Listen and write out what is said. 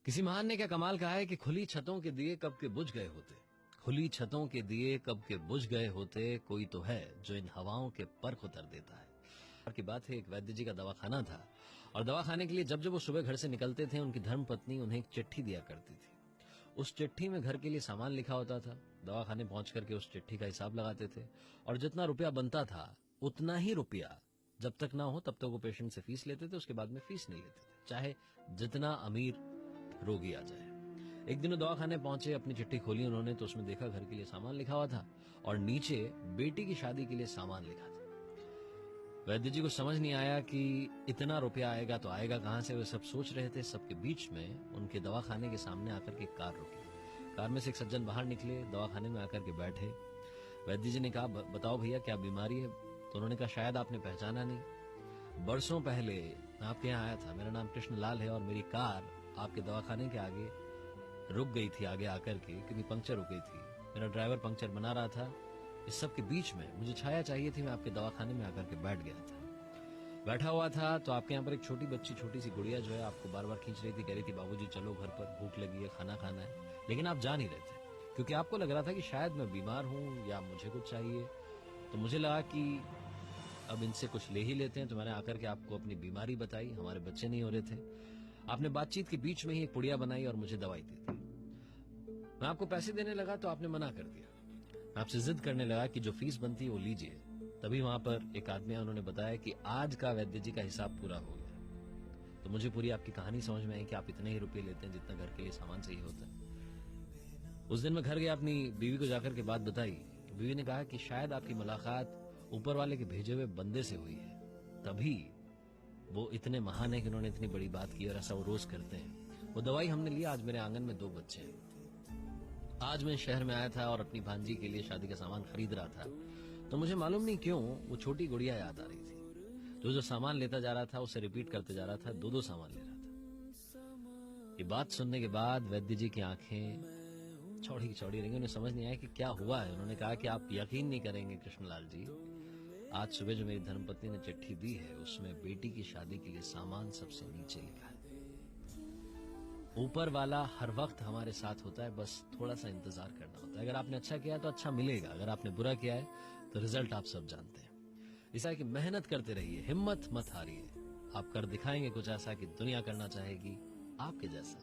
किसी महान ने क्या कमाल कहा है कि खुली छतों के दिए कब के बुझ गए होते, खुली छतों के दिए कब के बुझ गए होते, कोई तो है जो इन हवाओं के परख उतर देता है। की बात है, एक वैद्य जी का दवाखाना था और दवाखाने के लिए जब जब वो सुबह घर से निकलते थे, उनकी धर्मपत्नी उन्हें एक चिट्ठी दिया करती थी। उस चिट्ठी में घर के लिए सामान लिखा होता था। दवाखाने पहुंच करके उस चिट्ठी का हिसाब लगाते थे और जितना रुपया बनता था उतना ही रुपया जब तक ना हो तब तक वो पेशेंट से फीस लेते थे, उसके बाद में फीस नहीं लेते थे, चाहे जितना अमीर रोगी आ जाए। एक दिन दवाखाने पहुंचे, अपनी चिट्ठी खोली उन्होंने तो उसमें देखा घर के लिए सामान लिखा हुआ था और नीचे बेटी की शादी के लिए सामान लिखा था। वैद्य जी को समझ नहीं आया कि इतना रुपया आएगा तो आएगा कहां से। वे सब सोच रहे थे, सबके बीच में उनके दवाखाने के सामने आकर के कार रुकी। कार में से एक सज्जन बाहर निकले, दवाखाने में आकर के बैठे। वैद्य जी ने कहा, बताओ भैया क्या बीमारी है? तो उन्होंने कहा, शायद आपने पहचाना नहीं, बरसों पहले मैं आपके यहाँ आया था, मेरा नाम कृष्ण लाल है और मेरी कार आपके दवाखाने के आगे रुक गई थी, आगे आकर के, क्योंकि पंक्चर हो गई थी। मेरा ड्राइवर पंक्चर बना रहा था। इस सब के बीच में मुझे छाया चाहिए थी, मैं आपके दवाखाने में आकर के बैठ गया था। बैठा हुआ था तो आपके यहाँ पर एक छोटी बच्ची, छोटी सी गुड़िया जो है आपको बार बार खींच रही थी, कह रही थी बाबूजी चलो घर पर, भूख लगी है, खाना खाना है। लेकिन आप जा नहीं रहे थे क्योंकि आपको लग रहा था कि शायद मैं बीमार हूं या मुझे कुछ चाहिए। तो मुझे लगा कि अब इनसे कुछ ले ही लेते हैं, तो मैंने आकर के आपको अपनी बीमारी बताई। हमारे बच्चे नहीं हो रहे थे। आपने बातचीत के बीच में ही एक पुड़िया बनाई और मुझे दवाई दी थी। मैं आपको पैसे देने लगा तो आपने मना कर दिया। मैं आपसे जिद करने लगा कि जो फीस बनती है वो लीजिए। तभी वहां पर एक आदमी, उन्होंने बताया कि आज का वैद्य जी का हिसाब पूरा हो गया। तो मुझे पूरी आपकी कहानी समझ में आई कि आप इतने ही रुपए लेते हैं जितना घर के लिए सामान चाहिए होता है। उस दिन मैं घर गया, अपनी बीवी को जाकर के बात बताई। बीवी ने कहा कि शायद आपकी मुलाकात ऊपर वाले के भेजे हुए बंदे से हुई है, तभी वो इतने महान है कि उन्होंने इतनी बड़ी बात की और ऐसा वो रोज करते हैं। वो दवाई हमने लिया, आज मेरे आंगन में 2 बच्चे हैं। आज मैं शहर में आया था और अपनी भांजी के लिए शादी का सामान खरीद रहा था, तो मुझे मालूम नहीं क्यों वो छोटी गुड़िया याद आ रही थी। जो सामान लेता जा रहा था उसे रिपीट करते जा रहा था, 2-2 सामान ले रहा था। ये बात सुनने के बाद वैद्य जी की आंखें चौड़ी चौड़ी रही। उन्हें समझ नहीं आया कि क्या हुआ है। उन्होंने कहा कि आप यकीन नहीं करेंगे कृष्णलाल जी, आज सुबह जो मेरी धर्मपत्नी ने चिट्ठी दी है उसमें बेटी की शादी के लिए सामान सबसे नीचे लिखा है। ऊपर वाला हर वक्त हमारे साथ होता है, बस थोड़ा सा इंतजार करना होता है। अगर आपने अच्छा किया तो अच्छा मिलेगा, अगर आपने बुरा किया है तो रिजल्ट आप सब जानते हैं। ऐसा है कि मेहनत करते रहिए, हिम्मत मत हारिए। आप कर दिखाएंगे कुछ ऐसा कि दुनिया करना चाहेगी आपके जैसा।